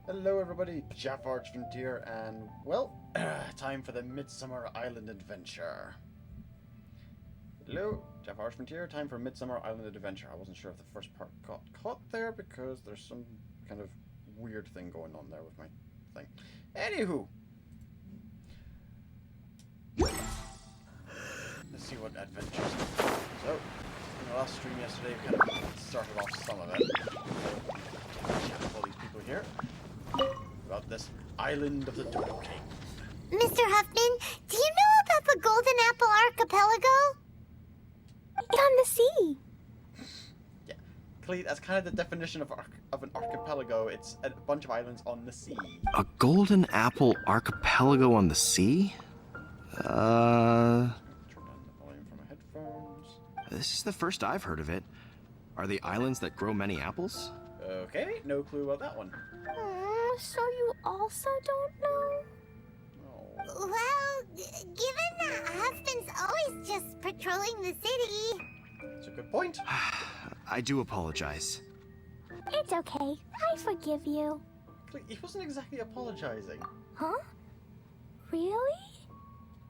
Hello everybody, JaffaArchfiend here, and well, time for the Midsummer Island adventure. Hello, JaffaArchfiend here, time for Midsummer Island adventure. I wasn't sure if the first part got caught there because there's some kind of weird thing going on there with my thing. Anywho, let's see what adventures. So, in the last stream yesterday, we kind of started off some of it. So, chat with all these people here about this island of the Dodo-King. Mr. Huffman, do you know about the Golden Apple Archipelago? It's on the sea. Yeah, Clee, that's kind of the definition of an archipelago. It's a bunch of islands on the sea. A golden apple archipelago on the sea? Turn on the volume from my headphones. This is the first I've heard of it. Are they islands that grow many apples? Okay, no clue about that one. So you also don't know? Oh. Well, given that Huffman's always just patrolling the city. That's a good point. I do apologize. It's okay. I forgive you. Clee, he wasn't exactly apologizing. Huh? Really?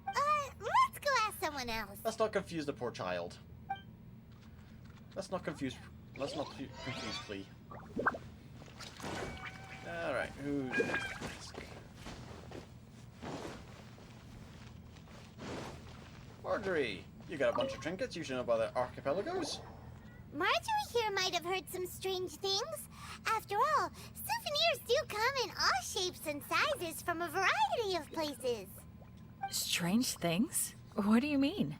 Let's go ask someone else. Let's not confuse the poor child. Let's not confuse Clee. Alright, who's next? Marjorie, you got a bunch of trinkets. You should know about the archipelagos. Marjorie here might have heard some strange things. After all, souvenirs do come in all shapes and sizes from a variety of places. Strange things? What do you mean?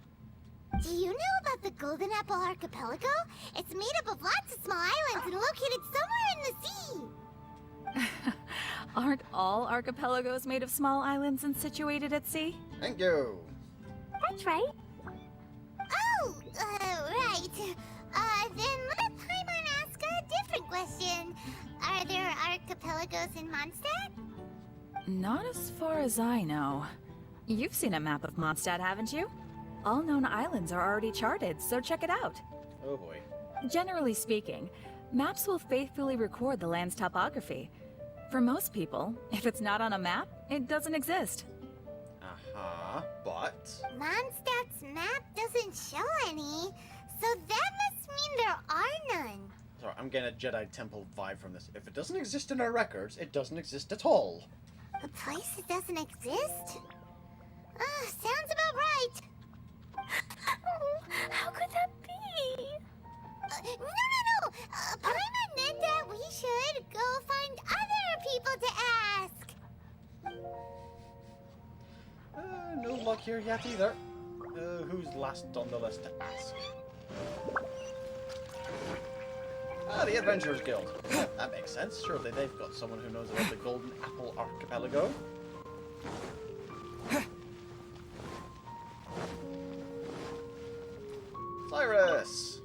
Do you know about the Golden Apple Archipelago? It's made up of lots of small islands and located somewhere in the sea. Aren't all archipelagos made of small islands and situated at sea? Thank you. That's right. Oh, right. Then let Paimon ask a different question. Are there archipelagos in Mondstadt? Not as far as I know. You've seen a map of Mondstadt, haven't you? All known islands are already charted, so check it out. Oh boy. Generally speaking, maps will faithfully record the land's topography. For most people, if it's not on a map, it doesn't exist. But... Mondstadt's map doesn't show any, so that must mean there are none. Sorry, I'm getting a Jedi Temple vibe from this. If it doesn't exist in our records, it doesn't exist at all. A place that doesn't exist? Sounds about right. How could that be? No. Paimon meant that we should go find other people to ask. No luck here yet either. Who's last on the list to ask? The Adventurers Guild. That makes sense. Surely they've got someone who knows about the Golden Apple Archipelago. Cyrus!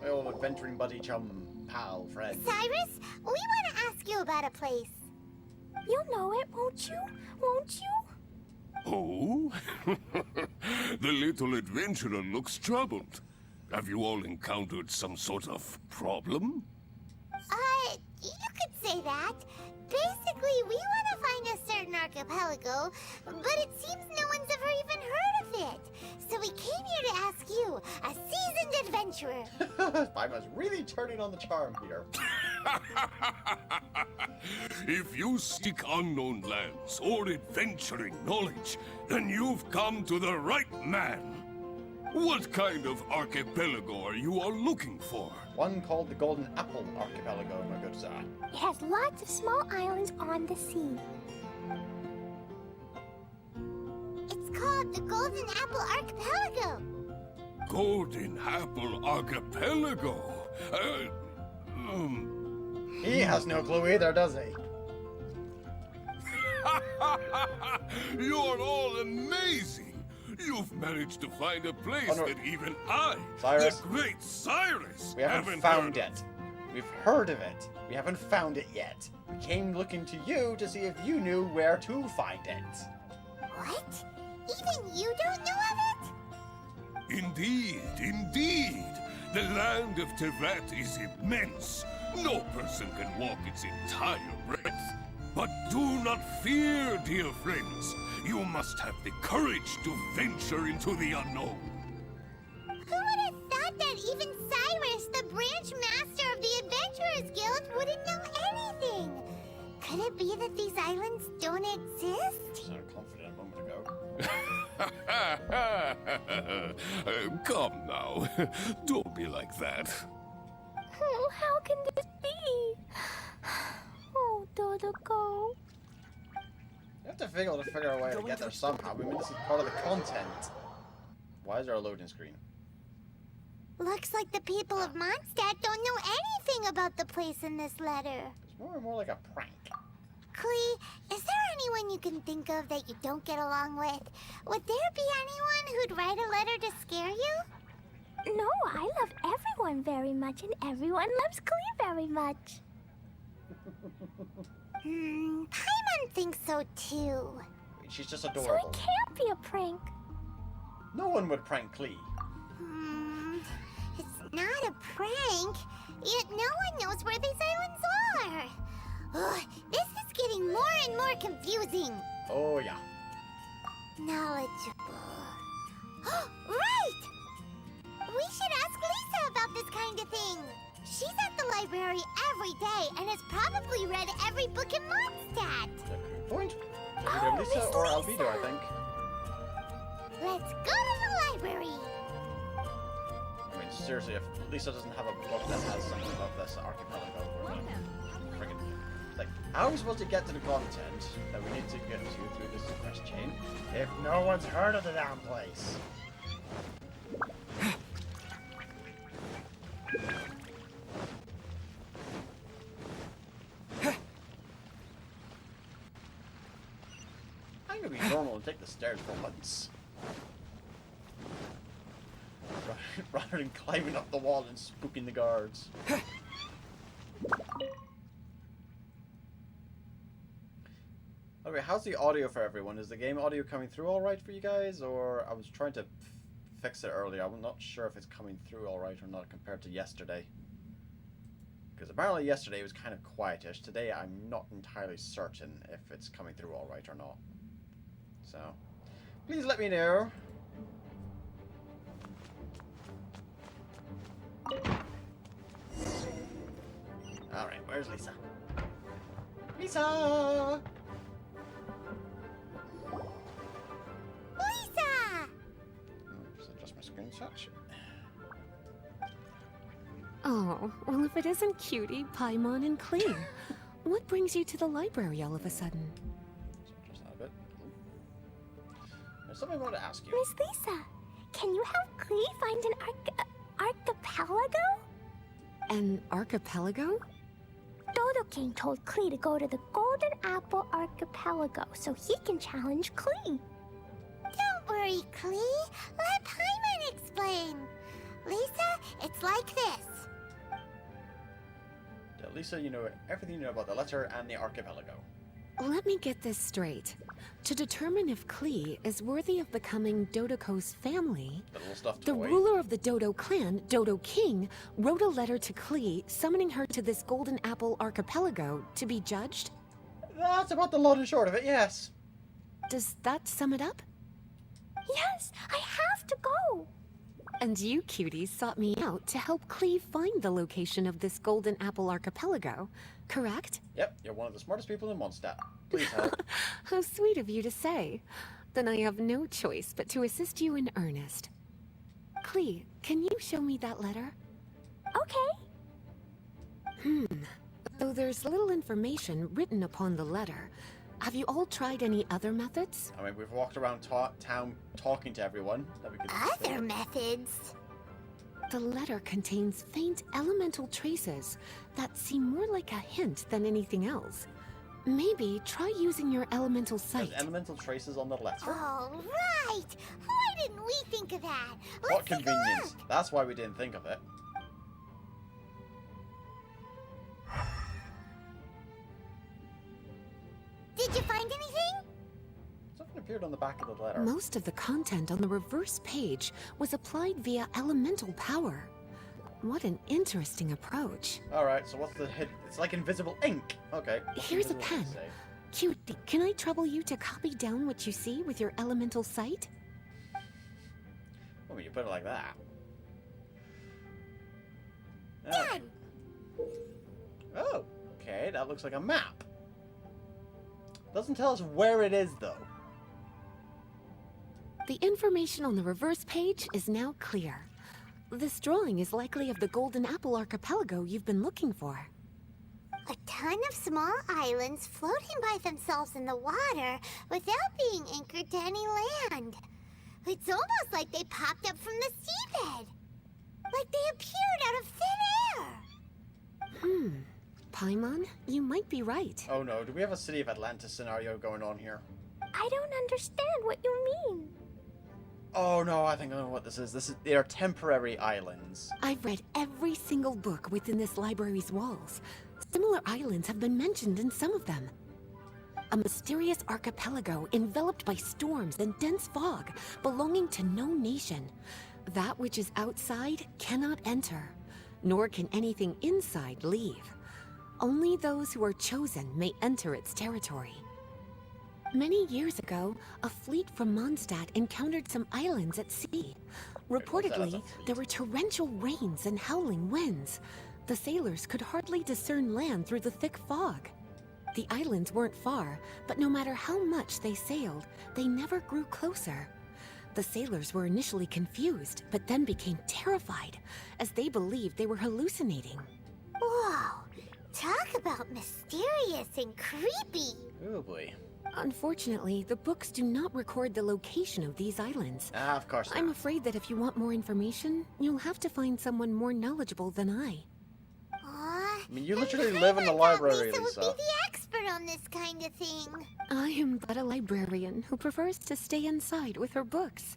My old adventuring buddy, chum, pal, friend. Cyrus, we want to ask you about a place. You'll know it, won't you? Won't you? Oh? The little adventurer looks troubled. Have you all encountered some sort of problem? You could say that. Basically, we want to find a certain archipelago, but it seems no one's ever even heard of it. So we came here to ask you, a seasoned adventurer. Paimon's really turning on the charm here. If you seek unknown lands or adventuring knowledge, then you've come to the right man. What kind of archipelago are you all looking for? One called the Golden Apple Archipelago, my good sir. It has lots of small islands on the sea. It's called the Golden Apple Archipelago. Golden Apple Archipelago? He has no clue either, does he? You're all amazing! You've managed to find a place that even I, Cyrus, the great Cyrus, we haven't found it. We've heard of it. We haven't found it yet. We came looking to you to see if you knew where to find it. What? Even you don't know of it? Indeed. The land of Teyvat is immense. No person can walk its entire breadth. But do not fear, dear friends. You must have the courage to venture into the unknown. Who would have thought that even Cyrus, the branch master of the Adventurers Guild, wouldn't know anything? Could it be that these islands don't exist? Sounded confident a moment ago. Come now. Don't be like that. Oh, how can this be? Oh, Dodo, go. You have to figure a way to get there somehow. I mean, this is part of the content. Why is there a loading screen? Looks like the people of Mondstadt don't know anything about the place in this letter. It's more and more like a prank. Clee, is there anyone you can think of that you don't get along with? Would there be anyone who'd write a letter to scare you? No, I love everyone very much, and everyone loves Clee very much. Paimon thinks so too. She's just So adorable. it can't be a prank. No one would prank Klee. It's not a prank, yet no one knows where these islands are. Ugh, this is getting more and more confusing. Oh, yeah. Knowledgeable. Right! We should ask Lisa about this kind of thing. She's at the library every day and has probably read every book in Mondstadt. Good point. Oh, Either Lisa Miss or Lisa. Albedo, I think. Let's go to the library. I mean, seriously, if Lisa doesn't have a book that has something about this archipelago, we're gonna friggin'... Like, how are we supposed to get to the content that we need to get to through this quest chain if no one's heard of the damn place? I'm gonna be normal and take the stairs for once. Rather than climbing up the wall and spooking the guards. Okay, how's the audio for everyone? Is the game audio coming through alright for you guys? Or I was trying to fix it earlier. I'm not sure if it's coming through alright or not compared to yesterday. Because apparently yesterday it was kind of quietish. Today I'm not entirely certain if it's coming through alright or not. So, please let me know. Alright, where's Lisa? Lisa! Lisa! Just adjust my screen touch. Oh, well if it isn't Cutie, Paimon, and Clee. What brings you to the library all of a sudden? So just that a bit. There's something I want to ask you. Miss Lisa, can you help Clee find an archipelago? An archipelago? Dodo-King told Clee to go to the Golden Apple Archipelago so he can challenge Clee. Don't worry, Clee. Let Paimon explain. Lisa, it's like this. Tell Lisa you know everything you know about the letter and the archipelago. Let me get this straight. To determine if Clee is worthy of becoming Dodoko's family, The little stuffed the toy. ruler of the Dodo clan, Dodo-King, wrote a letter to Clee summoning her to this Golden Apple Archipelago to be judged? That's about the long and short of it, yes. Does that sum it up? Yes, I have to go. And you, cuties, sought me out to help Clee find the location of this Golden Apple Archipelago, correct? Yep, you're one of the smartest people in Mondstadt. Please help. How sweet of you to say. Then I have no choice but to assist you in earnest. Clee, can you show me that letter? Okay. Though there's little information written upon the letter, have you all tried any other methods? I mean, we've walked around town talking to everyone. That we could Other methods? The letter contains faint elemental traces that seem more like a hint than anything else. Maybe try using your elemental sight. There's elemental traces on the letter. Oh, right. Why didn't we think of that? What Let's take a convenience. look. That's why we didn't think of it. Did you find anything? Something appeared on the back of the letter. Most of the content on the reverse page was applied via elemental power. What an interesting approach. Alright, so what's the hit? It's like invisible ink. Okay. what's Here's a invisible ink pen. say? Cutie, can I trouble you to copy down what you see with your elemental sight? Oh, you put it like that. Done! Oh, okay, that looks like a map. Doesn't tell us where it is, though. The information on the reverse page is now clear. This drawing is likely of the Golden Apple Archipelago you've been looking for. A ton of small islands floating by themselves in the water without being anchored to any land. It's almost like they popped up from the seabed. Like they appeared out of thin air. Paimon, you might be right. Oh no, do we have a City of Atlantis scenario going on here? I don't understand what you mean. Oh no, I think I know what this is. They are temporary islands. I've read every single book within this library's walls. Similar islands have been mentioned in some of them. A mysterious archipelago enveloped by storms and dense fog, belonging to no nation. That which is outside cannot enter, nor can anything inside leave. Only those who are chosen may enter its territory. Many years ago, a fleet from Mondstadt encountered some islands at sea. Reportedly, there were torrential rains and howling winds. The sailors could hardly discern land through the thick fog. The islands weren't far, but no matter how much they sailed, they never grew closer. The sailors were initially confused, but then became terrified, as they believed they were hallucinating. Whoa, talk about mysterious and creepy. Oh boy. Unfortunately, the books do not record the location of these islands. Ah, of course not. I'm afraid that if you want more information, you'll have to find someone more knowledgeable than I. Aw, I mean, you literally live in the library, Lisa would Lisa. be the expert on this kind of thing. I am but a librarian who prefers to stay inside with her books.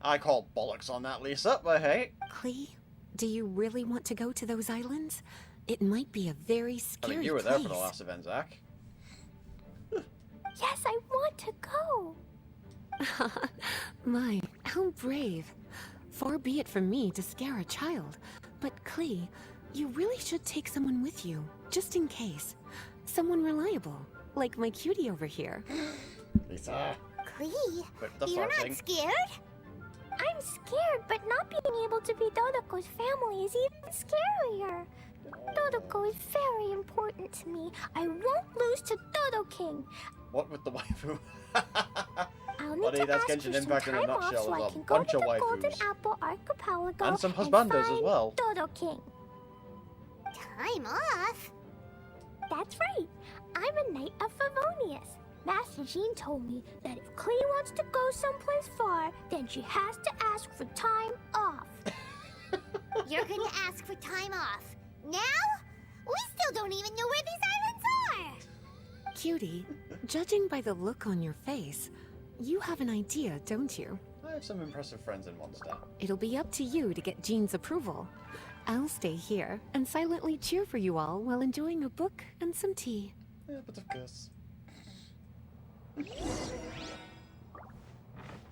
I call bollocks on that, Lisa, but hey. Clee, do you really want to go to those islands? It might be a very I scary mean, you were place. there for the last event, Zach. Yes, I want to go. My, how brave. Far be it from me to scare a child. But Clee, you really should take someone with you, just in case. Someone reliable, like my cutie over here. Lisa. Clee, But the you're farting. not scared? I'm scared, but not being able to be Dodoko's family is even scarier. Dodoko is very important to me. I won't lose to Dodo-King. What with the waifu? I'll need Buddy, to that's ask for Genshin some Impact in a time off nutshell. so I There's a can go bunch to of the Golden waifus. Apple Archipelago And some husbandos as find well. Dodo-King. Time off? That's right. I'm a knight of Favonius. Master Jean told me that if Clee wants to go someplace far, then she has to ask for time off. You're gonna ask for time off. Now? We still don't even know where these islands are! Cutie, judging by the look on your face, you have an idea, don't you? I have some impressive friends in Mondstadt. It'll be up to you to get Jean's approval. I'll stay here and silently cheer for you all while enjoying a book and some tea. Yeah, but of course.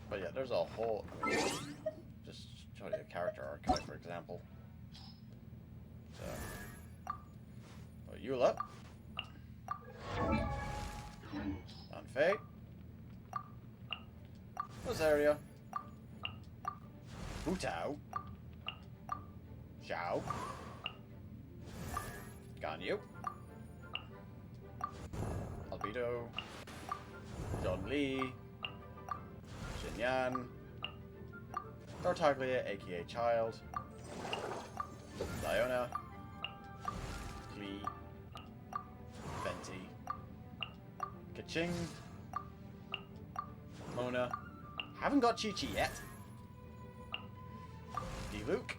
But yeah, there's a whole... I mean, just show you a character archive, for example. So... Oh, Eula. Anfei. Rosario. Hutao. Xiao. Ganyu. Albedo. John Lee. Xinyan. Tartaglia, aka Child. Diona. Klee. Venti. Kaching. Mona. Haven't got Chi-Chi yet. D-Luke.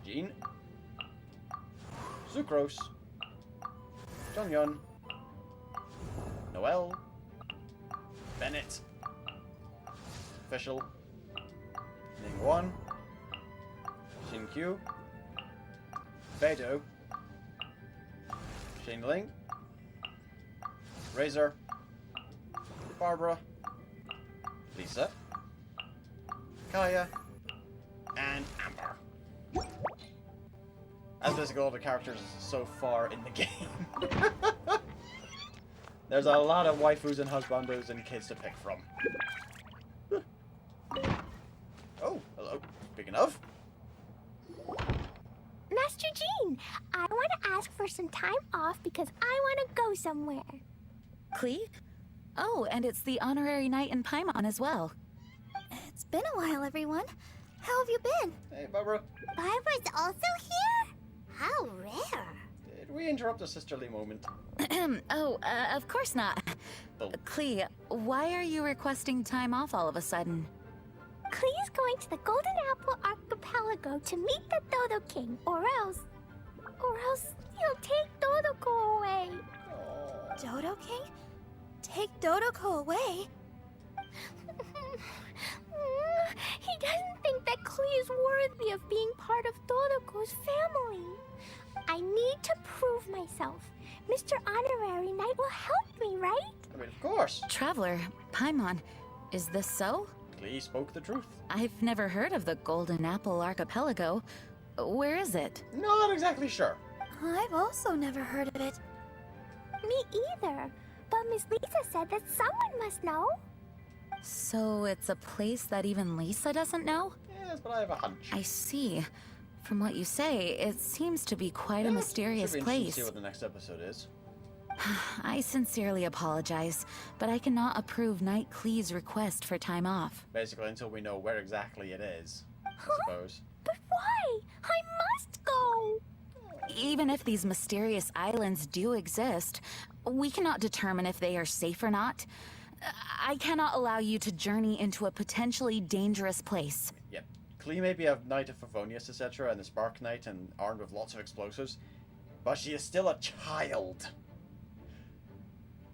Jean. Sucrose. Jongyun. Noel. Bennett. Official. Ningguan. Xinkyu. Beidou. Xingling. Razor. Barbara. Lisa. Kaya. and Amber. As basically all the characters so far in the game. There's a lot of waifus and husbandos and kids to pick from. Oh, hello. Speaking of. Master Jean, I want to ask for some time off because I want to go somewhere. Klee? Oh, and it's the honorary knight in Paimon as well. It's been a while, everyone. How have you been? Hey, Barbara. Barbara's also here? How rare. Did we interrupt a sisterly moment? Of course not. Oh. Klee, why are you requesting time off all of a sudden? Klee's going to the Golden Apple Archipelago to meet the Dodo-King, or else he'll take Dodo-Ko away. Dodo-King? Take Dodo-Ko away? He doesn't think that Klee is worthy of being part of Dodo-Ko's family. I need to prove myself. Mr. Honorary Knight will help me, right? I mean, of course. Traveler, Paimon, is this so? Klee spoke the truth. I've never heard of the Golden Apple Archipelago. Where is it? Not exactly sure. I've also never heard of it. Me either. But Miss Lisa said that someone must know. So it's a place that even Lisa doesn't know? Yes, but I have a hunch. I see. From what you say, it seems to be quite a mysterious Should be interesting to place. see what the next episode is. I sincerely apologize, but I cannot approve Knight Klee's request for time off. Basically, until we know where exactly it is, I suppose. But why? I must go. Even if these mysterious islands do exist, we cannot determine if they are safe or not. I cannot allow you to journey into a potentially dangerous place. Yep. Klee may be a Knight of Favonius, etc., and a Spark Knight and armed with lots of explosives, but she is still a child.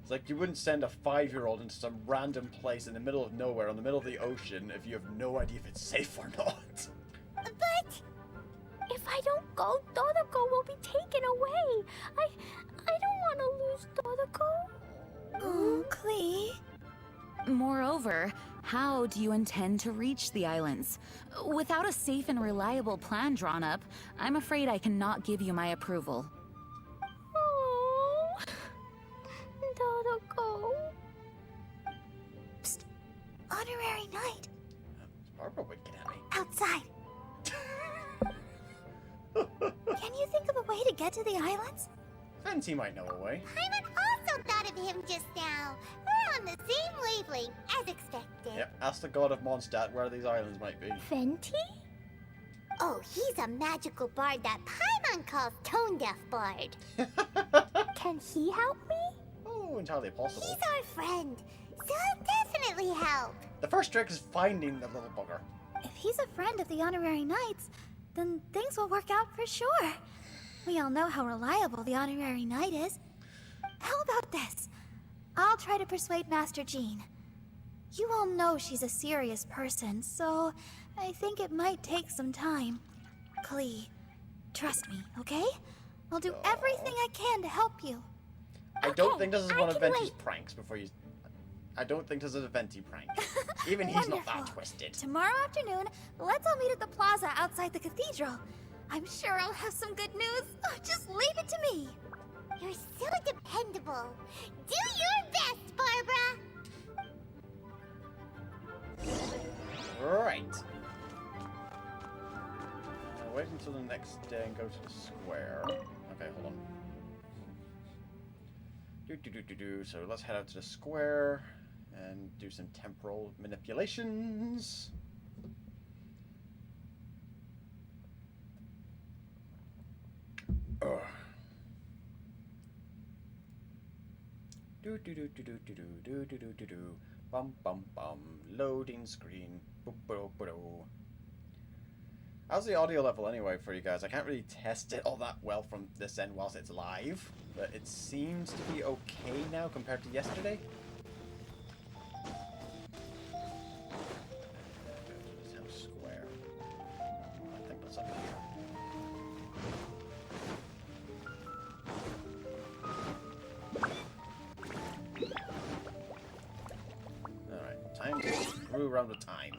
It's like you wouldn't send a 5-year-old into some random place in the middle of nowhere, in the middle of the ocean, if you have no idea if it's safe or not. But if I don't go, Dodo-Ko will be taken away. I don't want to lose Dodo-Ko. Oh, Klee. Moreover, how do you intend to reach the islands? Without a safe and reliable plan drawn up, I'm afraid I cannot give you my approval. Oh, Dodo-Ko. Psst. Honorary Knight. Is Barbara winking at me? Outside. Can you think of a way to get to the islands? Fenty might know a way. Paimon also thought of him just now. We're on the same wavelength, as expected. Yep, ask the god of Mondstadt where these islands might be. Fenty? Oh, he's a magical bard that Paimon calls Tone Deaf Bard. Can he help me? Oh, entirely possible. He's our friend, so he'll definitely help. The first trick is finding the little bugger. If he's a friend of the Honorary Knights, then things will work out for sure. We all know how reliable the Honorary Knight is. How about this? I'll try to persuade Master Jean. You all know she's a serious person, so I think it might take some time. Klee, trust me, okay? I'll do everything I can to help you. I don't Okay, think this is I one of can Venti's wait. pranks before you... I don't think this is a Venti prank. Even he's not that Wonderful. twisted. Tomorrow afternoon, let's all meet at the plaza outside the cathedral. I'm sure I'll have some good news. Just leave it to me. You're so dependable. Do your best, Barbara. Right. I'll wait until the next day and go to the square. Okay, hold on. So let's head out to the square and do some temporal manipulations. Ugh. Bum bum bum. Loading screen. How's the audio level anyway for you guys? I can't really test it all that well from this end whilst it's live, but it seems to be okay now compared to yesterday. House Square. I think that's up here. Alright, time to screw around with time.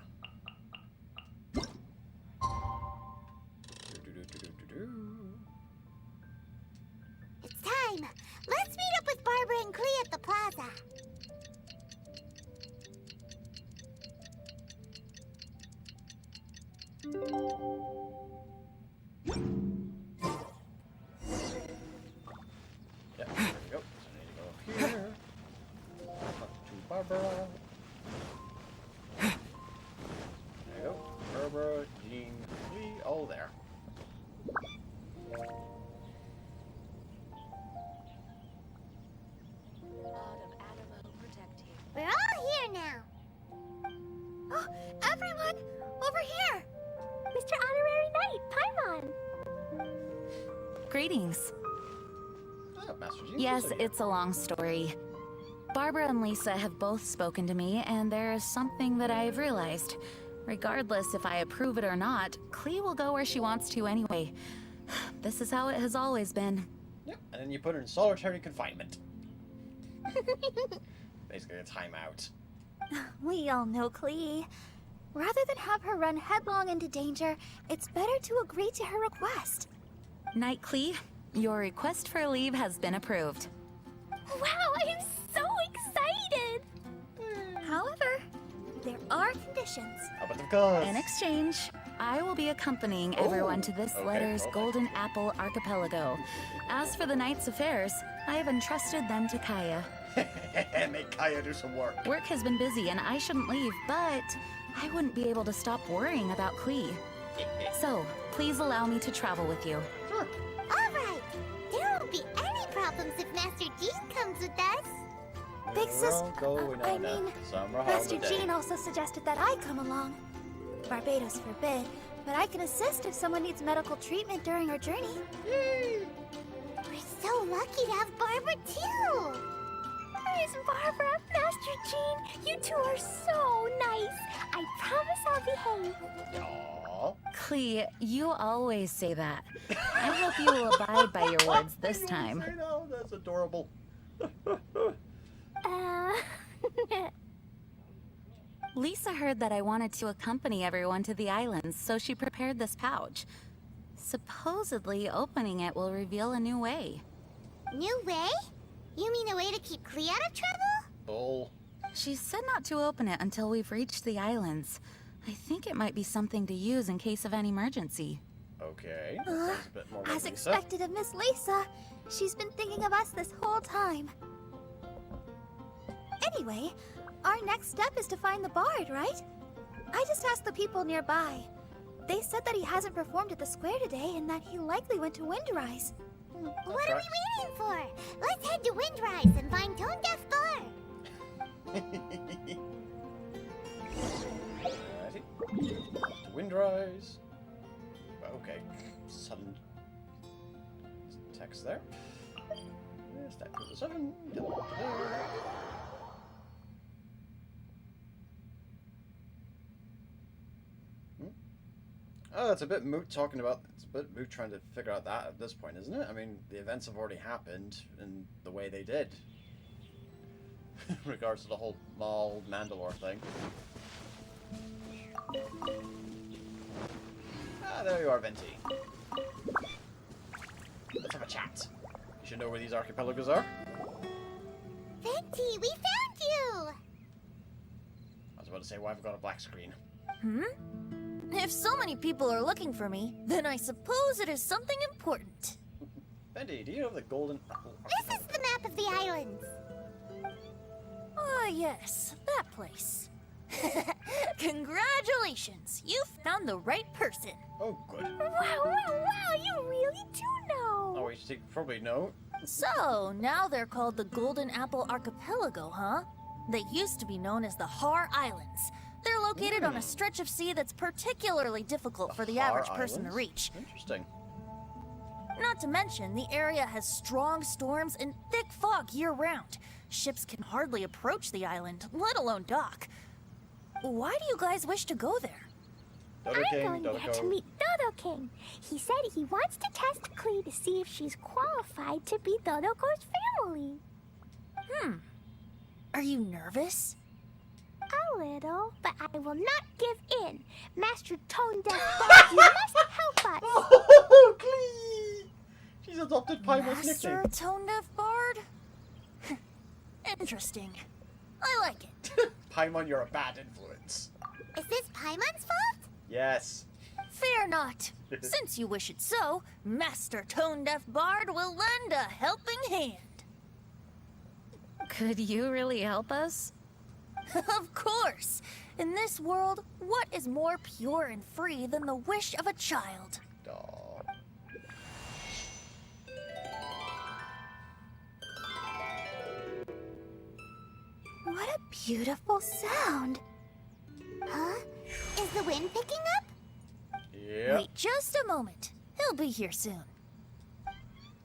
time. Let's meet up with Barbara and Klee at the plaza. Yeah, there we go. So I need to go here. Up to Barbara. There you go. Barbara, Jean, Klee, all there. We're all here now. Oh, everyone! Over here! Mr. Honorary Knight, Paimon! Greetings. Oh, Master Jean. Yes, so it's a long story. Barbara and Lisa have both spoken to me, and there is something that I've realized. Regardless if I approve it or not, Klee will go where she wants to anyway. This is how it has always been. Yep, and then you put her in solitary confinement. Basically a timeout. We all know Klee. Rather than have her run headlong into danger, it's better to agree to her request. Knight Klee, your request for leave has been approved. Wow, I'm so excited! However, there are conditions. How about the cause? In exchange, I will be accompanying everyone to this okay, letter's okay. Golden Apple Archipelago. As for the Knight's affairs, I have entrusted them to Kaya. Make Kaya do some work. Work has been busy and I shouldn't leave, but I wouldn't be able to stop worrying about Klee. So, please allow me to travel with you. Sure. All right. There won't be any problems if Master Jean comes with us. Big sis, We're all going I on a mean, summer Master holiday. Jean also suggested that I come along. Barbados forbid, but I can assist if someone needs medical treatment during our journey. We're so lucky to have Barbara too. Miss Barbara, Master Jean, you two are so nice. I promise I'll behave. Aww. Klee, you always say that. I hope you will abide by your words this time. I know, that's adorable. Lisa heard that I wanted to accompany everyone to the islands, so she prepared this pouch. Supposedly, opening it will reveal a new way. New way? You mean a way to keep Klee out of trouble? Bull. She said not to open it until we've reached the islands. I think it might be something to use in case of an emergency. Okay. That sounds a bit more like As Lisa. expected of Miss Lisa, she's been thinking of us this whole time. Anyway, our next step is to find the bard, right? I just asked the people nearby. They said that he hasn't performed at the square today and that he likely went to Windrise. What are we waiting for? Let's head to Windrise and find Tone Deaf Bard. Alrighty. To Windrise. Okay. Sudden text there. Stack to the 7. Get up to there. Oh, it's a bit moot talking about. It's a bit moot trying to figure out that at this point, isn't it? I mean, the events have already happened in the way they did. In regards to the whole Maul Mandalore thing. Ah, there you are, Venti. Let's have a chat. You should know where these archipelagos are. Venti, we found you! I was about to say, why have we got a black screen? If so many people are looking for me, then I suppose it is something important. Venti, do you know the Golden Apple This is the map of the islands. Ah, yes, that place. Congratulations, you found the right person. Oh, good. Wow, you really do know. Oh, you should probably know. So, now they're called the Golden Apple Archipelago, huh? They used to be known as the Har Islands. They're located on a stretch of sea that's particularly difficult for the Har average person to Islands? reach. Interesting. Not to mention, the area has strong storms and thick fog year-round. Ships can hardly approach the island, let alone dock. Why do you guys wish to go there? I'm going there to meet Dodo-King. He said he wants to test Klee to see if she's qualified to be Dodo-Ko's family. Are you nervous? A little, but I will not give in. Master Tone Deaf Bard, you must help us. Oh, Klee! She's He's adopted Paimon's Master nickname. tone-deaf bard? Interesting. I like it. Paimon, you're a bad influence. Is this Paimon's fault? Yes. Fear not. Since you wish it so, Master tone-deaf bard will lend a helping hand. Could you really help us? Of course. In this world, what is more pure and free than the wish of a child? Aw. What a beautiful sound. Huh? Is the wind picking up? Yep. Wait just a moment. He'll be here soon.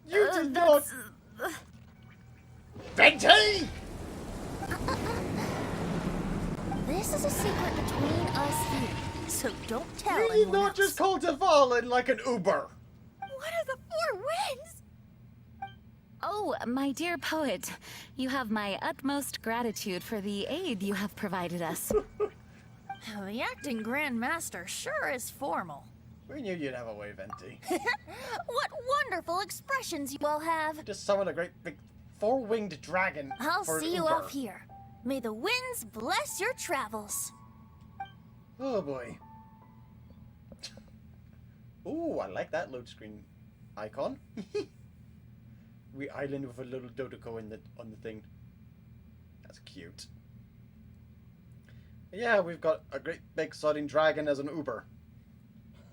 You did not. Venti! This is a secret between us here, so don't tell You did anyone not else. just call Deval in like an Uber. What are the four winds? Oh, my dear poet, you have my utmost gratitude for the aid you have provided us. The acting Grand Master sure is formal. We knew you'd have a way, Venti. What wonderful expressions you all have. Just summon a great big four-winged dragon. I'll for an see you Uber. off here. May the winds bless your travels. Oh boy. Ooh, I like that load screen icon. We island with a little Dodo in the on the thing. That's cute. Yeah, we've got a great big sodding dragon as an Uber.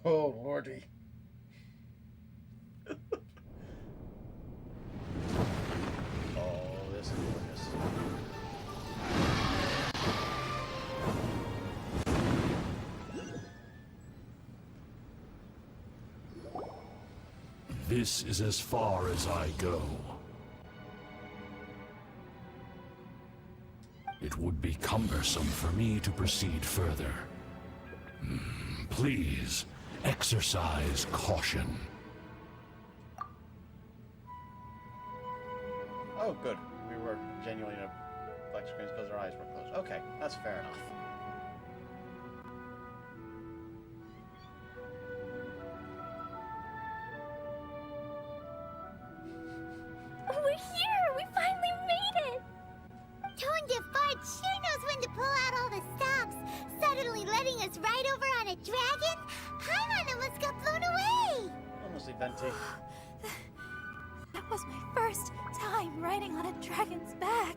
Oh lordy. Oh, this is gorgeous. This is as far as I go. It would be cumbersome for me to proceed further. Please, exercise caution. Oh, good. We were genuinely in a black screen because our eyes were closed. Okay, that's fair enough. We're here! We finally made it! Tone-deaf bard sure knows when to pull out all the stops. Suddenly letting us ride over on a dragon? Paimon almost got blown away! Honestly, Venti. That was my first time riding on a dragon's back.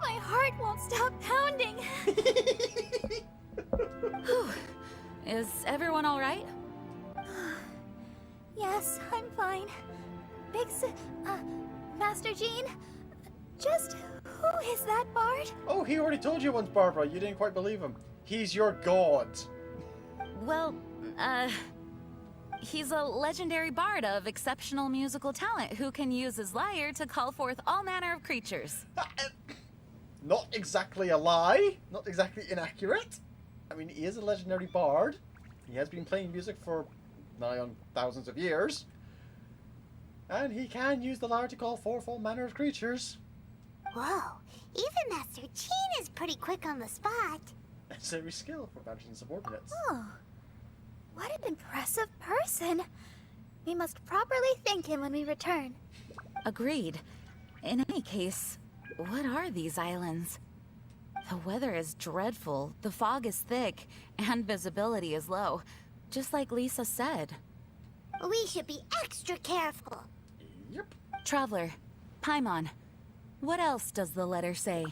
My heart won't stop pounding. Whew. Is everyone all right? Yes, I'm fine. Master Jean, just who is that bard? Oh, he already told you once, Barbara. You didn't quite believe him. He's your god. Well, he's a legendary bard of exceptional musical talent who can use his lyre to call forth all manner of creatures. Not exactly a lie. Not exactly inaccurate. I mean, he is a legendary bard. He has been playing music for nigh on thousands of years. And he can use the lyre to call forth all manner of creatures. Whoa, even Master Jean is pretty quick on the spot. Necessary skill for managing subordinates. Oh, what an impressive person. We must properly thank him when we return. Agreed. In any case, what are these islands? The weather is dreadful, the fog is thick, and visibility is low, just like Lisa said. We should be extra careful. Yep. Traveler, Paimon, what else does the letter say?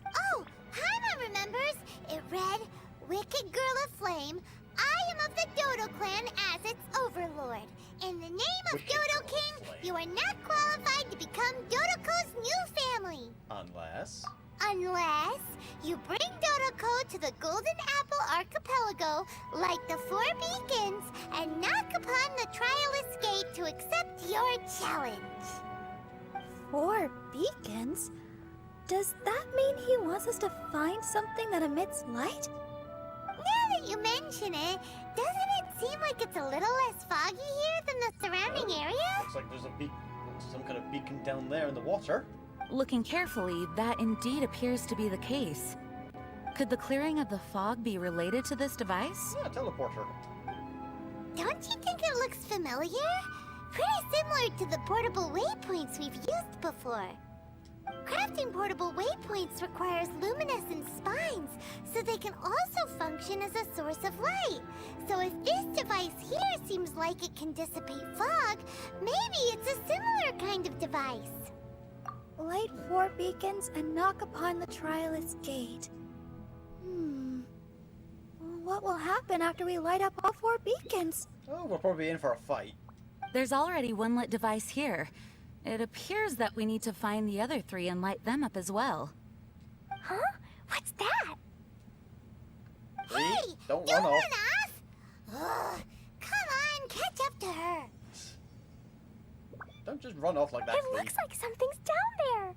Oh, Paimon remembers. It read, Wicked Girl of Flame, I am of the Dodo clan as its overlord. In the name of Wicked Dodo Girl King, of Flame. you are not qualified to become Dodoko's new family. Unless... Unless you bring Dodoko to the Golden Apple Archipelago like the Four Beacons and knock upon the Trialist Gate to accept your challenge. 4 beacons? Does that mean he wants us to find something that emits light? Now that you mention it, doesn't it seem like it's a little less foggy here than the surrounding area? Looks like there's a some kind of beacon down there in the water. Looking carefully, that indeed appears to be the case. Could the clearing of the fog be related to this device? Yeah, teleporter. Don't you think it looks familiar. Pretty similar to the portable waypoints we've used before. Crafting portable waypoints requires luminescent spines, so they can also function as a source of light. So if this device here seems like it can dissipate fog, maybe it's a similar kind of device. Light 4 beacons and knock upon the Trialist Gate. What will happen after we light up all 4 beacons? Oh, we're probably in for a fight. There's already one lit device here. It appears that we need to find the other 3 and light them up as well. Huh? What's that? Hey! Don't run off. Ugh, come on, catch up to her. Don't just run off like that, It Lee. looks like something's down there.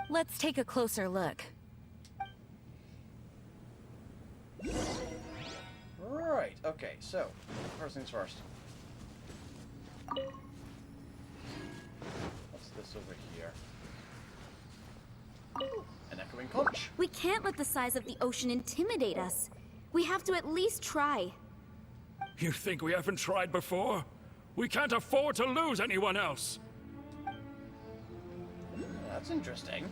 Let's take a closer look. Right, okay, so, first things first. What's this over here? An echoing conch. We can't let the size of the ocean intimidate us. We have to at least try. You think we haven't tried before? We can't afford to lose anyone else. That's interesting.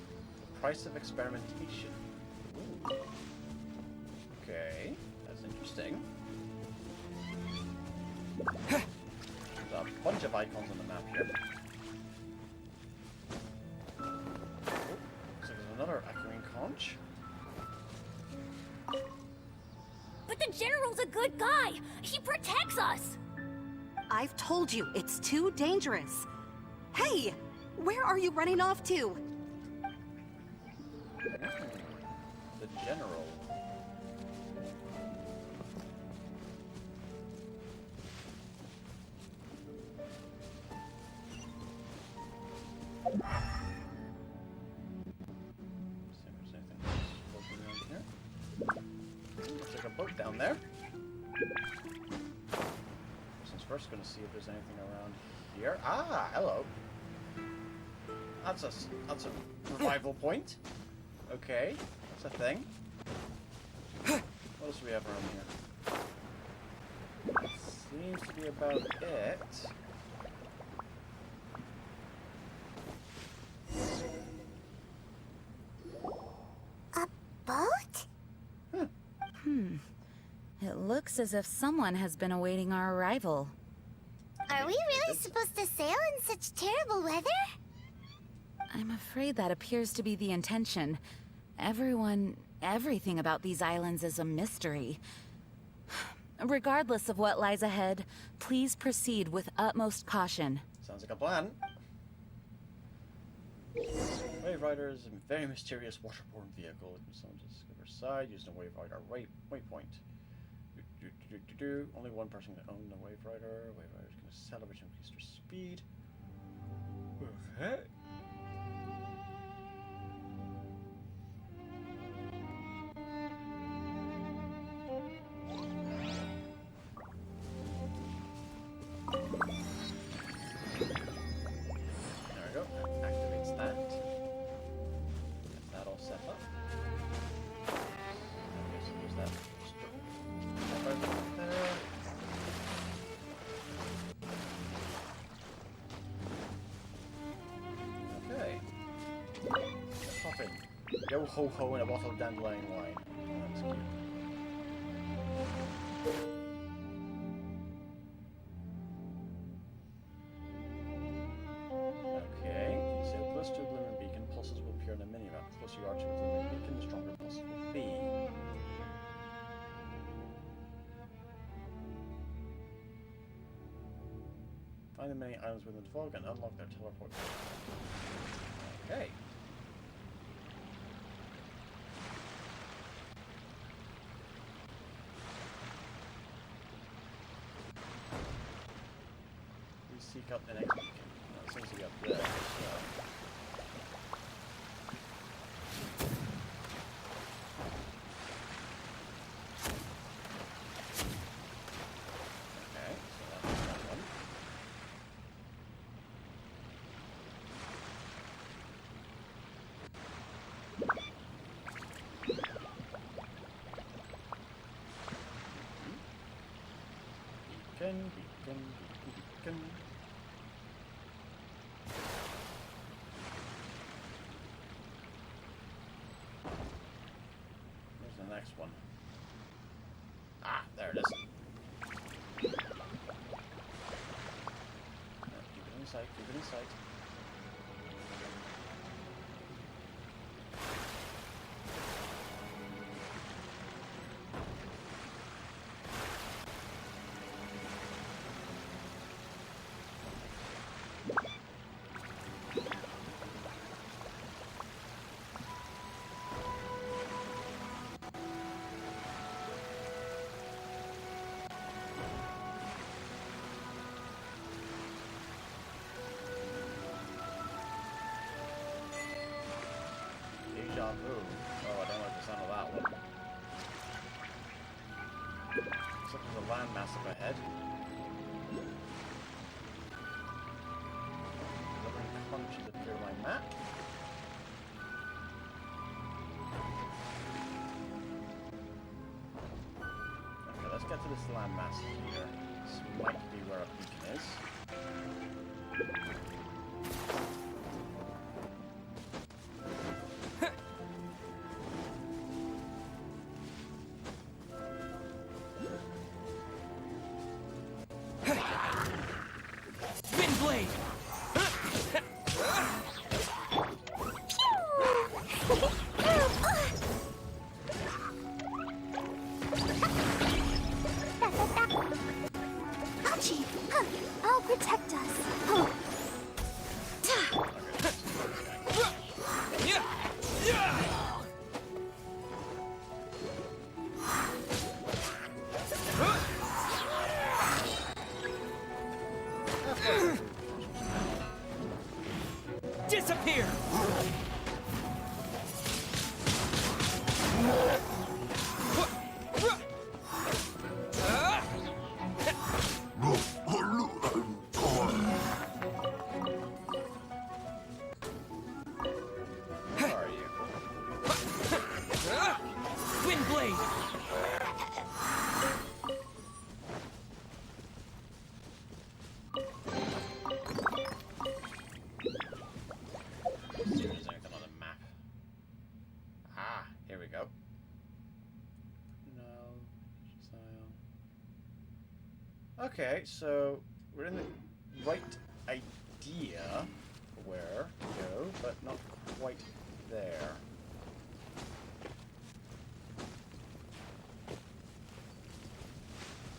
The price of experimentation. Ooh. Okay, that's interesting. There's a bunch of icons on the map here. Oh, looks like there's another echoing conch. But the General's a good guy. He protects us. I've told you, it's too dangerous. Hey! Where are you running off to? The General. See if there's anything else floating around here. Looks like a boat down there. Since first, gonna see if there's anything around here. Ah, hello. That's a revival point. Okay, that's a thing. What else do we have around here? That seems to be about it. A boat? It looks as if someone has been awaiting our arrival. Are we really supposed to sail in such terrible weather? I'm afraid that appears to be the intention. Everything about these islands is a mystery. Regardless of what lies ahead, please proceed with utmost caution. Sounds like a plan. Wave Rider is a very mysterious waterborne vehicle. Someone to discover side using a Wave Rider waypoint. Only one person can own the Wave Rider. Wave Rider is going to celebrate and increase their speed. Okay. There we go. That activates that. Get that all set up. Okay, so there's that. Right there. Okay. Let's hop in. Yo ho ho and a bottle of dandelion wine. That's cute. Okay. You sail close to a glimmering beacon, pulses will appear on a mini-map. The closer you are to a glimmering beacon, the stronger pulses will be. Find the many islands within the fog and unlock their teleport. Okay. We seek out the next beacon. It seems to be up there. So. Okay, so that's that one. Beacon, beacon, beacon. next one? Ah, there it is. Keep it in sight, keep it in sight. Deja vu. Oh, I don't like the sound of that one. Looks like there's a landmass up ahead. Delivering punches appear on my map. Okay, let's get to this landmass here. This might be where a beacon is. I'll protect us. Disappear! Okay, so we're in the right idea of where to go, but not quite there.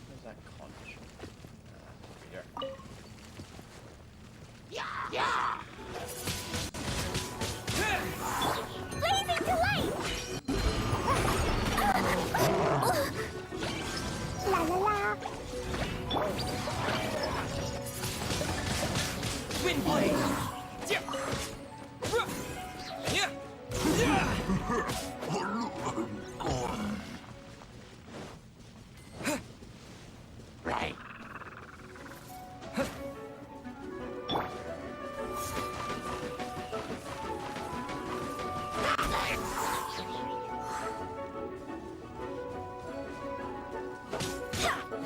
Where's that conch? Here. Yeah! Blazing delight! La la la! Windblade! Right.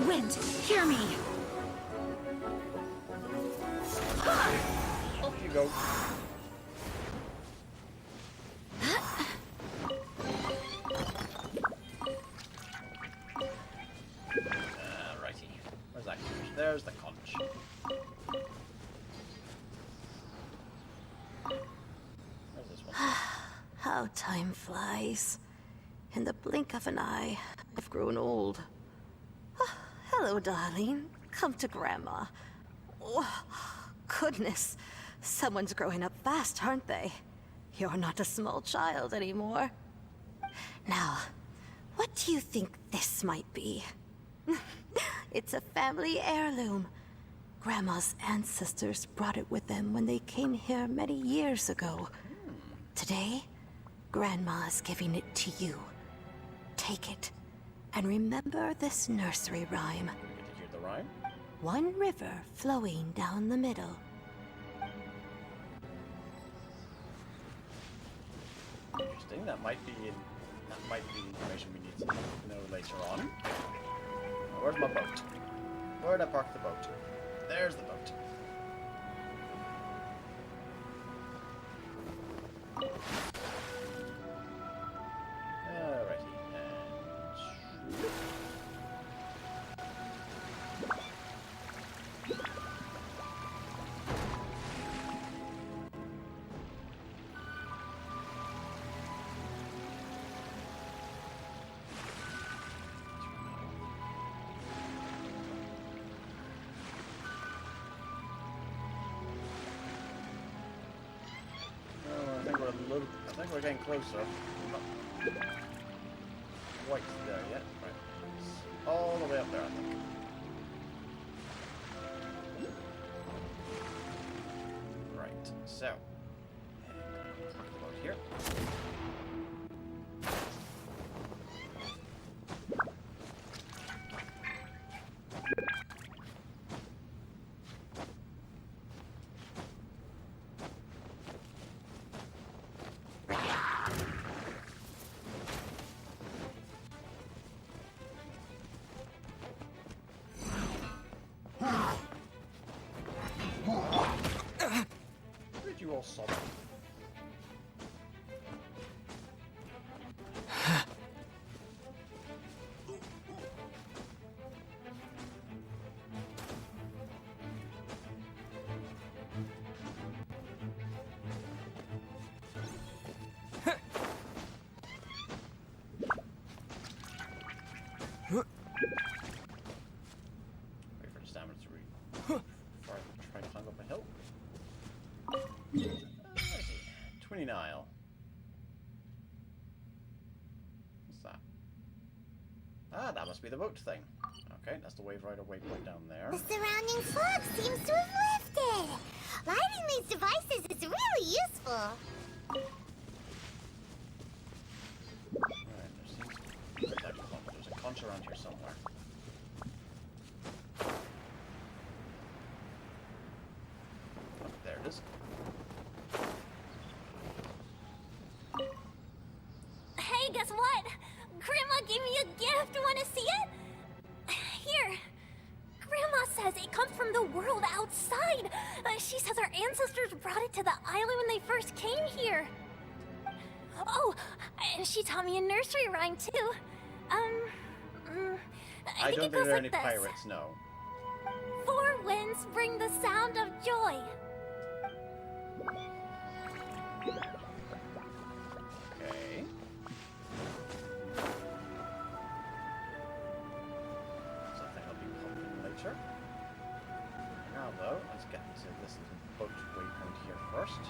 Wind, hear me. Off you go. Righty. Where's that conch? There's the conch. Where's this one? How time flies. In the blink of an eye, I've grown old. Hello, darling. Come to Grandma. Oh, goodness. Someone's growing up fast, aren't they? You're not a small child anymore. Now, what do you think this might be? It's a family heirloom. Grandma's ancestors brought it with them when they came here many years ago. Today, Grandma is giving it to you. Take it, and remember this nursery rhyme. We get to hear the rhyme. One river flowing down the middle. Interesting. That might be information we need to know later on. Where's my boat? Where'd I park the boat? There's the boat. Alrighty. little. I think we're getting closer. We're not quite there yet. Right. It's all the way up there, I think. Right. So. About here. You all saw that. Wait for the stamina to read. Before I try to climb up a hill. 29. What's that? Ah, that must be the boat thing. Okay, that's the wave rider waypoint down there. The surrounding fog seems to have lifted. Lighting these devices is really useful. Alright, there seems to be there's a conch around here somewhere. Oh, there it is. Hey, guess what? Grandma gave me a gift. Wanna see it? Here. Grandma says it comes from the world outside. She says our ancestors brought it to the island when they first came here. Oh, and she taught me a nursery rhyme too. I think don't it think goes there are like any this. pirates, no. Four winds bring the sound of joy. Okay. Something I'll be pumping later. Now though, let's get to this little boat waypoint here first.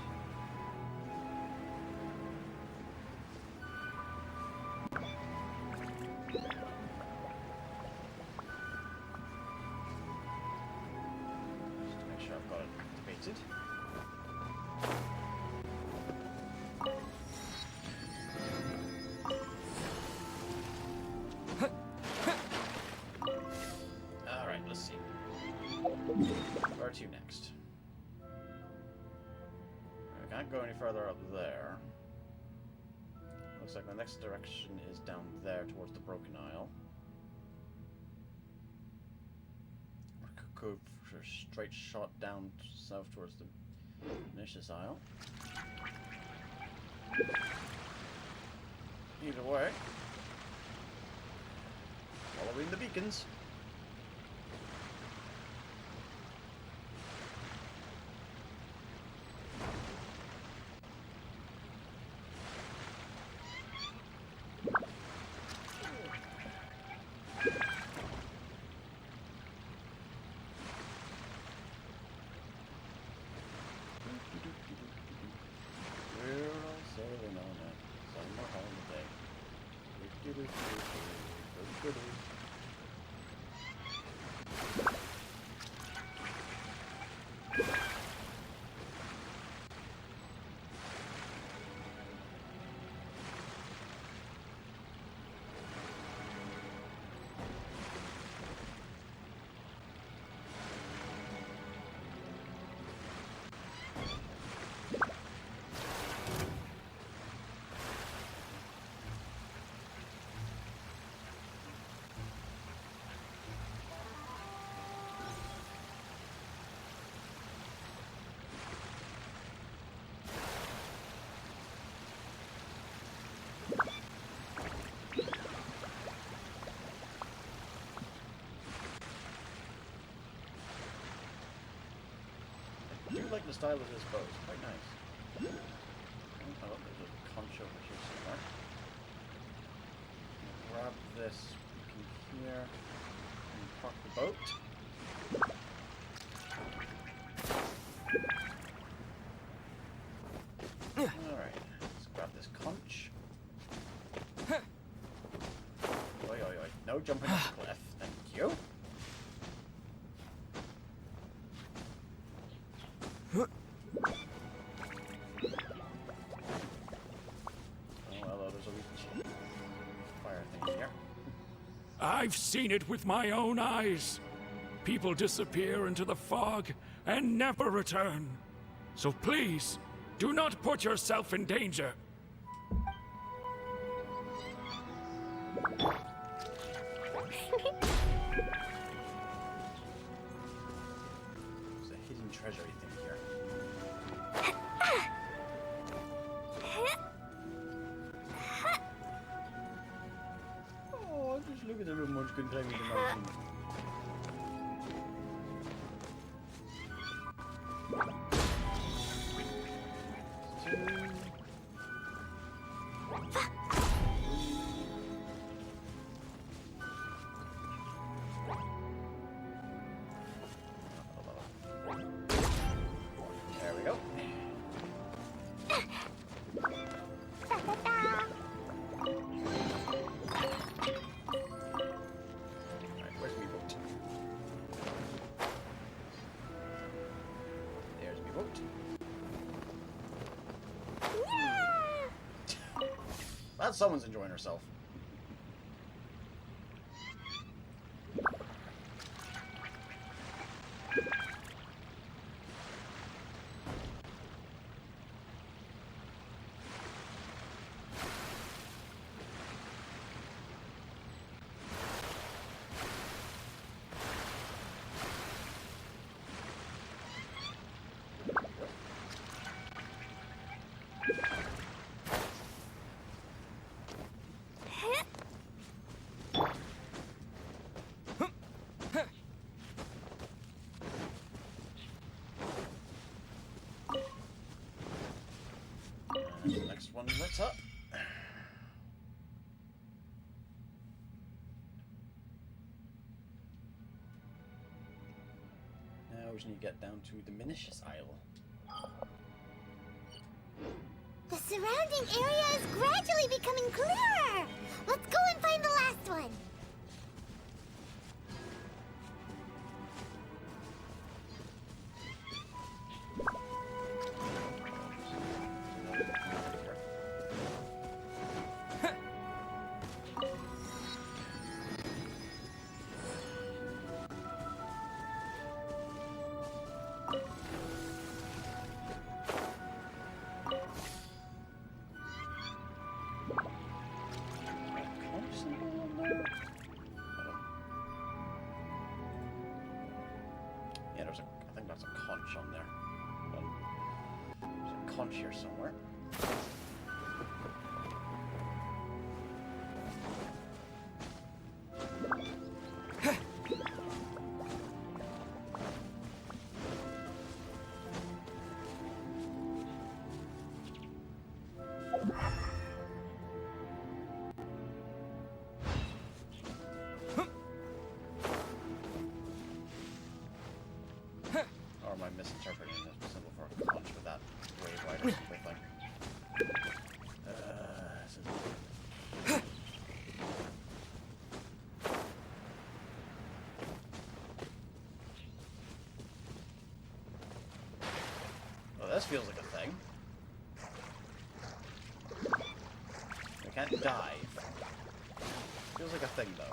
Just to make sure I've got it debated. Alright, let's see. Where to next? I can't go any further up there. Looks like the next direction is down there towards the Broken Isle. Or could go for a straight shot down south towards the Pernicious Isle. Either way, following the beacons. We're all sailing on a summer holiday. I do like the style of this boat. It's quite nice. Oh, there's a conch over here somewhere. Grab this beacon here and park the boat. Alright, jumping off the cliff. Thank you. Oh, hello, there's a wee fire thing here. I've seen it with my own eyes. People disappear into the fog and never return. So please, do not put yourself in danger. There's a hidden treasury thing here. Oh, just look at the little munchkin climbing the mountain. There we go. Alright, where's my boat? There's my boat. That someone's enjoying herself. The next one lit up. Now we just need to get down to the Minish's Isle. The surrounding area is gradually becoming clearer. Let's go and find the last one. Yeah, I think that's a conch on there. Hold on. There's a conch here somewhere. Or am I misinterpreting this symbol for a conch with that wave rider thing? Well, this feels like a thing. We can't dive. Feels like a thing, though.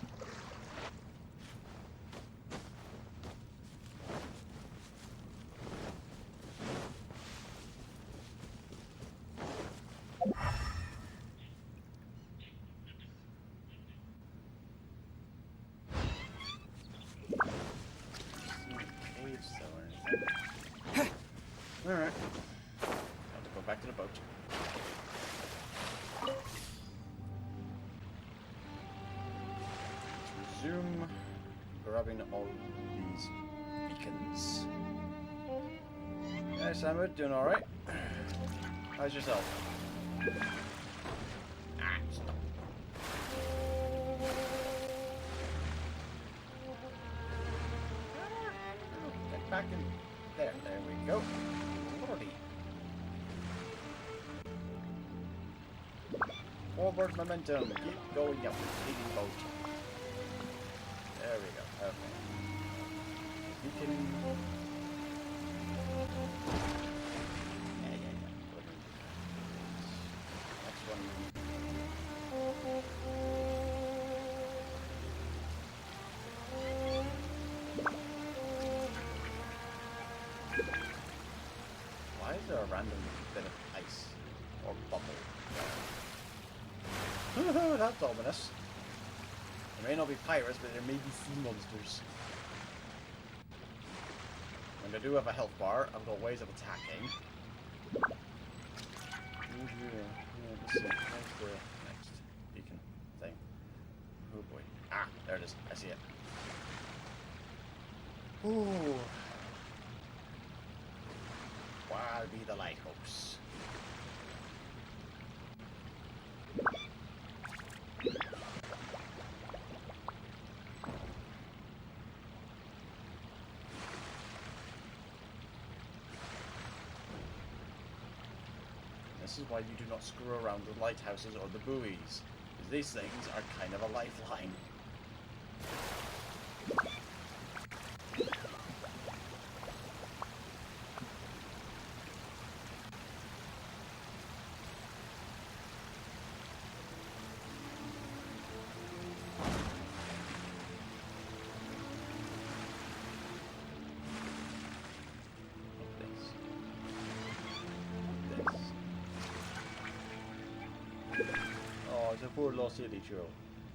Alright. Have to go back to the boat. Let's resume grabbing all these beacons. Hey, Samu, doing alright? How's yourself? Ah, stop. Get back in. There we go. Lordy. Forward momentum. Keep going up. Leading boat. There we go. Okay. You can... Yeah. Next one. Why is there a random bit of ice or bubble there? That's ominous. There may not be pirates, but there may be sea monsters. And I do have a health bar. I've got ways of attacking. Let's see. Where's the next beacon thing? Oh boy. Ah, there it is. I see it. Ooh. I'll be the lighthouse. This is why you do not screw around with lighthouses or the buoys, because these things are kind of a lifeline. Oh, it's a poor lost Hilichurl.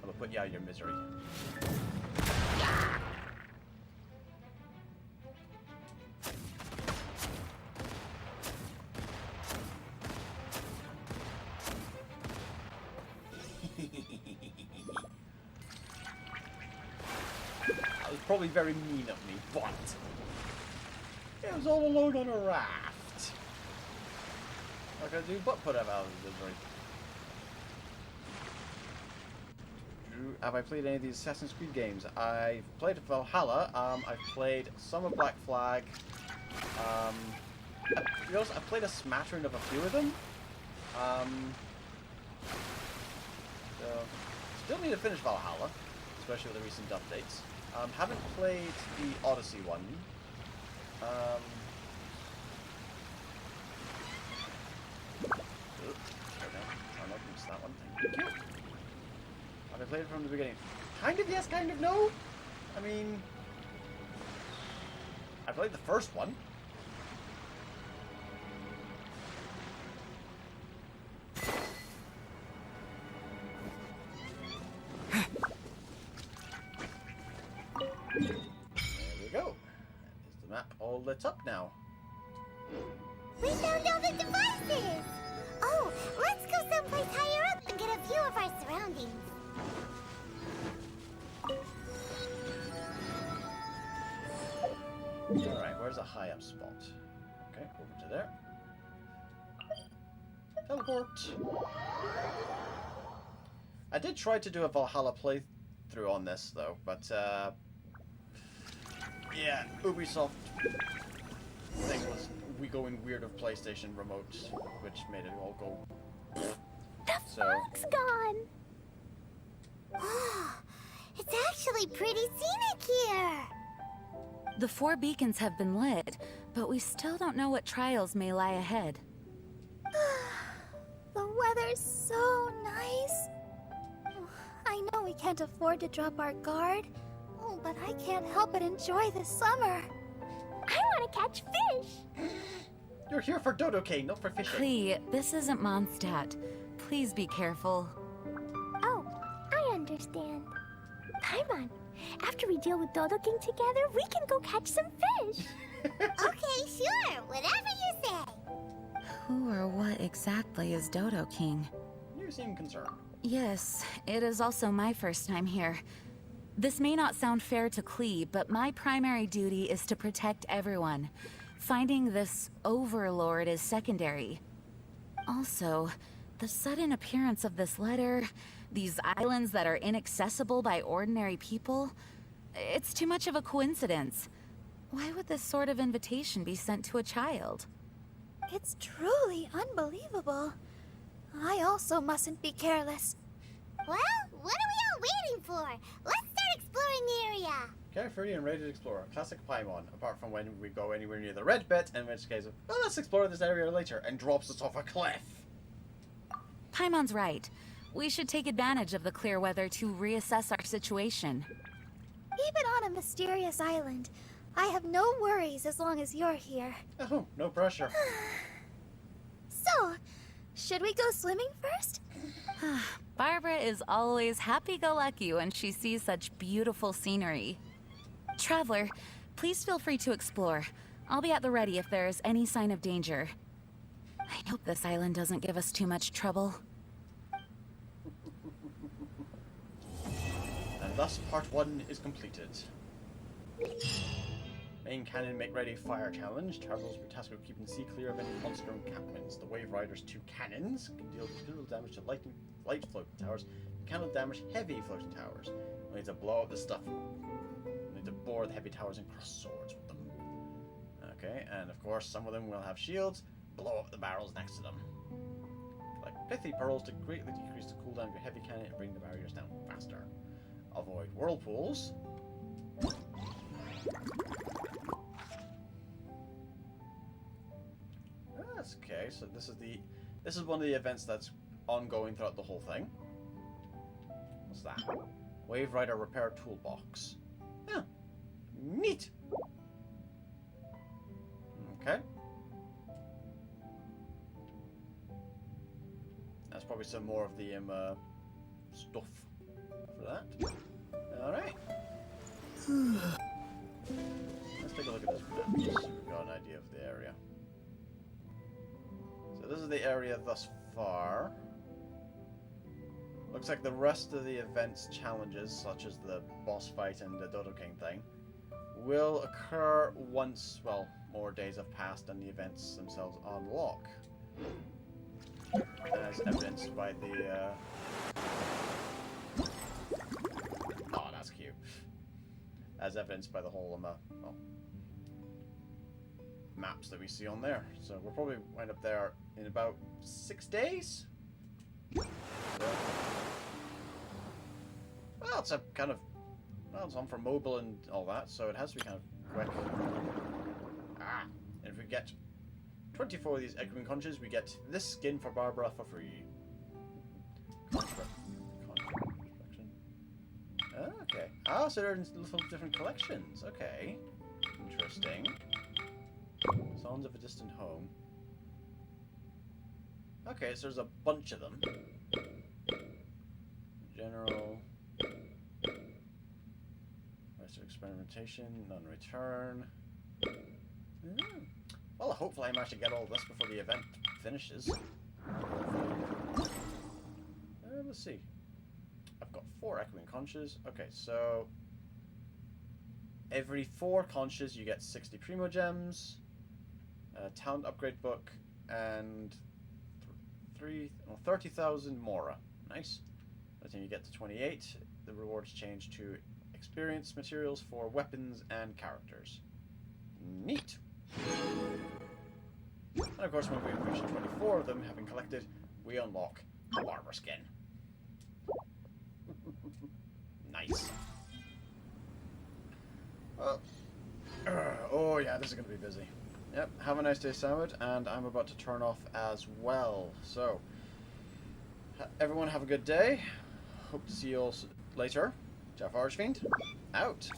I'm gonna put you out of your misery. That was probably very mean of me, but it was all alone on a raft. What can I do but put him out of his misery? Have I played any of these Assassin's Creed games? I've played Valhalla. I've played some of Black Flag. To be honest, I've played a smattering of a few of them. So still need to finish Valhalla, especially with the recent updates. Haven't played the Odyssey one. I'm not missed that one. Thank you. Have I played it from the beginning? Kind of yes, kind of no. I mean, I played the first one. There we go. Is the map all lit up now? We found all the devices! Oh, let's go someplace higher up and get a view of our surroundings. Alright, where's a high up spot? Okay, over to there. Teleport! I did try to do a Valhalla playthrough on this though, but yeah, Ubisoft thing was we going weird of PlayStation remote, which made it all go. The fog's gone! It's actually pretty scenic here! The 4 beacons have been lit, but we still don't know what trials may lie ahead. The weather's so nice. I know we can't afford to drop our guard, but I can't help but enjoy the summer. I want to catch fish! You're here for Dodo-King, not for fishing. Clee, this isn't Mondstadt. Please be careful. Oh, I understand. Paimon, after we deal with Dodo-King together, we can go catch some fish! Okay, sure, whatever you say. Who or what exactly is Dodo-King? You seem concerned. Yes, it is also my first time here. This may not sound fair to Clee, but my primary duty is to protect everyone. Finding this overlord is secondary. Also, the sudden appearance of this letter, these islands that are inaccessible by ordinary people, it's too much of a coincidence. Why would this sort of invitation be sent to a child? It's truly unbelievable. I also mustn't be careless. Well, what are we all waiting for? Let's start exploring the area. Carefree and ready to explore. Classic Paimon, apart from when we go anywhere near the red bit, in which case, well, let's explore this area later, and drops us off a cliff. Paimon's right. We should take advantage of the clear weather to reassess our situation. Even on a mysterious island, I have no worries as long as you're here. Oh, no pressure. So, should we go swimming first? Barbara is always happy-go-lucky when she sees such beautiful scenery. Traveler, please feel free to explore. I'll be at the ready if there is any sign of danger. I hope this island doesn't give us too much trouble. And thus part 1 is completed. Main cannon make ready fire challenge. Travelers will be tasked with keeping the sea clear of any monster encampments. The Wave Rider's 2 cannons can deal considerable damage to light floating towers. They cannot damage heavy floating towers. We need to blow up this stuff. We need to bore the heavy towers and cross swords with them. Okay, and of course some of them will have shields. Blow up the barrels next to them. Like pithy pearls to greatly decrease the cooldown of your heavy cannon and bring the barriers down faster. Avoid whirlpools. That's okay. So this is one of the events that's ongoing throughout the whole thing. What's that? Wave Rider repair toolbox. Yeah, neat. Okay. That's probably some more of the stuff for that. All right. Let's take a look at this map just so we've got an idea of the area. So this is the area thus far. Looks like the rest of the events challenges, such as the boss fight and the Dodo-King thing, will occur once, well, more days have passed and the events themselves unlock. As evidenced by the, oh, that's cute. As evidenced by the whole, well, maps that we see on there. So we'll probably wind up there in about 6 days? So, well, it's a kind of, well, it's on for mobile and all that, so it has to be kind of quick. Ah, and if we get 24 of these echoing conches, we get this skin for Barbara for free. Okay. Ah, so there are little different collections. Okay. Interesting. Sounds of a Distant Home. Okay, so there's a bunch of them. General. Rest of experimentation, non-return. Well, hopefully I manage to get all this before the event finishes. Let's see. I've got 4 echoing conches. Okay, so every 4 conches you get 60 primo gems, a talent upgrade book, and 30,000 mora. Nice. By the time you get to 28, the rewards change to experience materials for weapons and characters. Neat. And of course, when we reach 24 of them, having collected, we unlock the Barber skin. Nice. Oh yeah, this is going to be busy. Yep, have a nice day, Samud, and I'm about to turn off as well. So, everyone have a good day. Hope to see you all later. JaffaArchfiend, out.